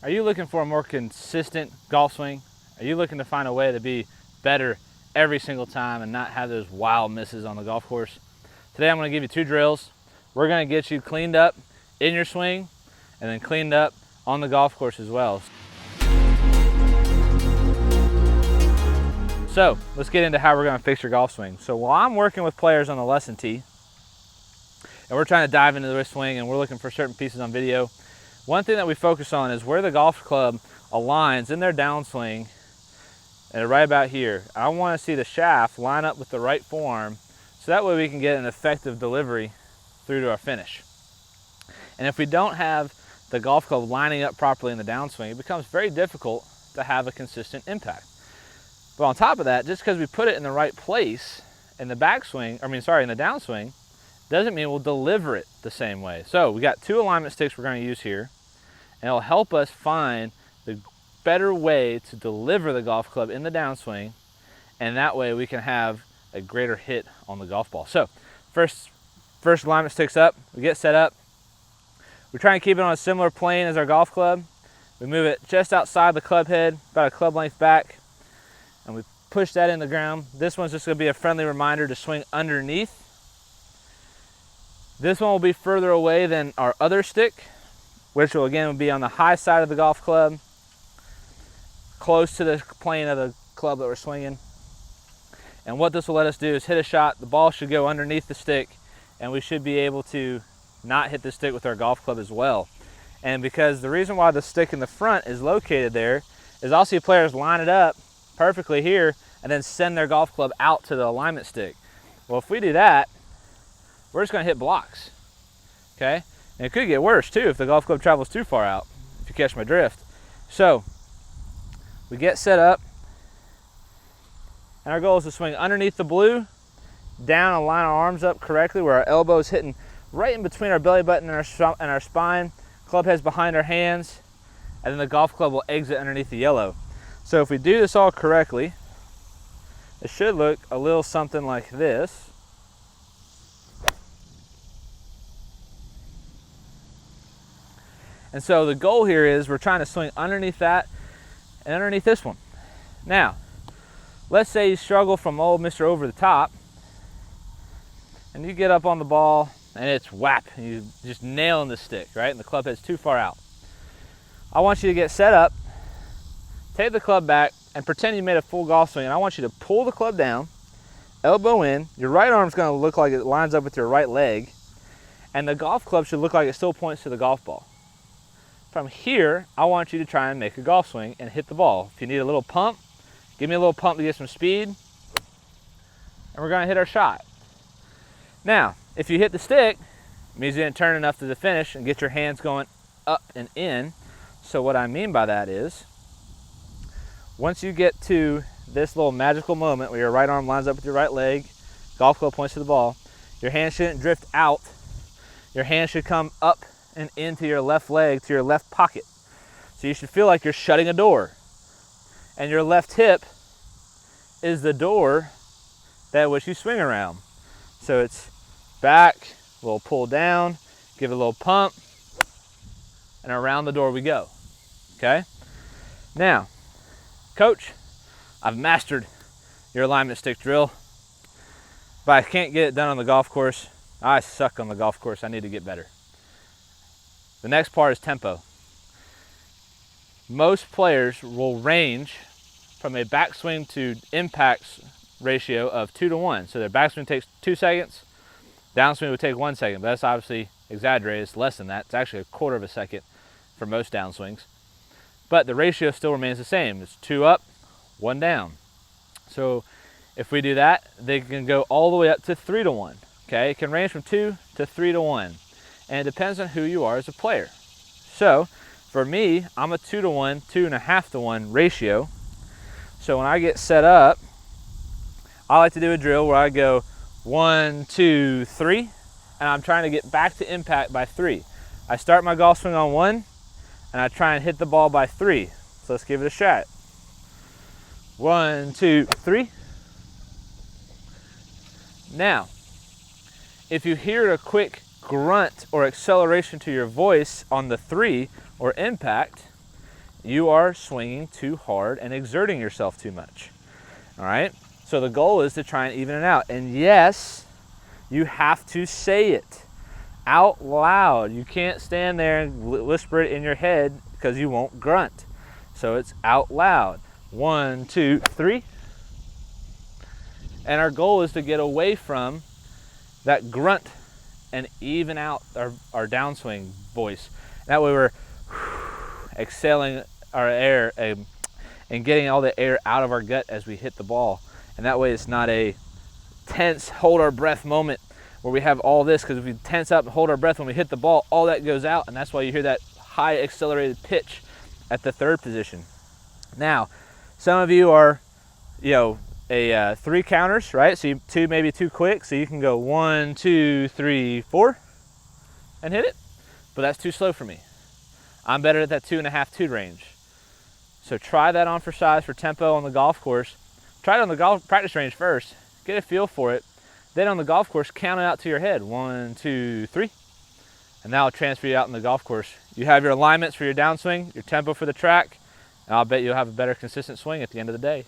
Are you looking for a more consistent golf swing? Are you looking to find a way to be better every single time and not have those wild misses on the golf course? Today I'm going to give you 2 drills. We're going to get you cleaned up in your swing and then cleaned up on the golf course as well. So let's get into how we're going to fix your golf swing. So while I'm working with players on the lesson tee and we're trying to dive into their swing and we're looking for certain pieces on video, one thing that we focus on is where the golf club aligns in their downswing, and right about here. I want to see the shaft line up with the right forearm so that way we can get an effective delivery through to our finish. And if we don't have the golf club lining up properly in the downswing, it becomes very difficult to have a consistent impact. But on top of that, just because we put it in the right place in the backswing, in the downswing, doesn't mean we'll deliver it the same way. So we got 2 alignment sticks we're going to use here, and it'll help us find the better way to deliver the golf club in the downswing, and that way we can have a greater hit on the golf ball. So first alignment sticks up, we get set up. We try and keep it on a similar plane as our golf club. We move it just outside the club head, about a club length back, and we push that in the ground. This one's just going to be a friendly reminder to swing underneath. This one will be further away than our other stick, which will again be on the high side of the golf club, close to the plane of the club that we're swinging. And what this will let us do is hit a shot. The ball should go underneath the stick, and we should be able to not hit the stick with our golf club as well. And because the reason why the stick in the front is located there is I'll see players line it up perfectly here and then send their golf club out to the alignment stick. Well, if we do that, we're just going to hit blocks, okay? And it could get worse too if the golf club travels too far out, if you catch my drift. So we get set up, and our goal is to swing underneath the blue, down and line our arms up correctly where our elbow's hitting right in between our belly button and our spine, club head's behind our hands, and then the golf club will exit underneath the yellow. So if we do this all correctly, it should look a little something like this. And so the goal here is we're trying to swing underneath that and underneath this one. Now, let's say you struggle from old Mr. Over the Top, and you get up on the ball and it's whap, and you're just nailing the stick, right? And the club head's too far out. I want you to get set up, take the club back, and pretend you made a full golf swing. And I want you to pull the club down, elbow in. Your right arm's going to look like it lines up with your right leg, and the golf club should look like it still points to the golf ball. From here, I want you to try and make a golf swing and hit the ball. If you need a little pump, give me a little pump to get some speed, and we're going to hit our shot. Now, if you hit the stick, it means you didn't turn enough to the finish and get your hands going up and in. So what I mean by that is, once you get to this little magical moment where your right arm lines up with your right leg, golf club points to the ball, your hand shouldn't drift out. Your hand should come up and into your left leg, to your left pocket. So you should feel like you're shutting a door. And your left hip is the door that which you swing around. So it's back, a little pull down, give it a little pump, and around the door we go, okay? Now, coach, I've mastered your alignment stick drill, but I can't get it done on the golf course. I suck on the golf course. I need to get better. The next part is tempo. Most players will range from a backswing to impact ratio of 2 to 1. So their backswing takes 2 seconds, downswing would take 1 second, but that's obviously exaggerated. It's less than that. It's actually 1/4 of a second for most downswings. But the ratio still remains the same. It's 2 up, 1 down. So if we do that, they can go all the way up to 3 to 1. Okay, it can range from 2 to 3 to 1. And it depends on who you are as a player. So for me, I'm a 2 to 1, 2.5 to 1 ratio. So when I get set up, I like to do a drill where I go 1, 2, 3, and I'm trying to get back to impact by 3. I start my golf swing on 1, and I try and hit the ball by 3. So let's give it a shot. 1, 2, 3. Now, if you hear a quick grunt or acceleration to your voice on the 3 or impact, You are swinging too hard and exerting yourself too much. All right? So the goal is to try and even it out. And yes, you have to say it out loud. You can't stand there and whisper it in your head because you won't grunt. So it's out loud. 1, 2, 3. And our goal is to get away from that grunt and even out our downswing voice. That way we're exhaling our air and getting all the air out of our gut as we hit the ball. And that way it's not a tense, hold our breath moment where we have all this, because if we tense up and hold our breath when we hit the ball, all that goes out, and that's why you hear that high accelerated pitch at the third position. Now, some of you are, a 3 counters, right? So you maybe too quick, so you can go 1, 2, 3, 4 and hit it, but that's too slow for me. I'm better at that 2.5 range. So try that on for size, for tempo on the golf course. Try it on the golf practice range first, get a feel for it. Then on the golf course, count it out to your head. 1, 2, 3. And that'll transfer you out in the golf course. You have your alignments for your downswing, your tempo for the track, and I'll bet you'll have a better consistent swing at the end of the day.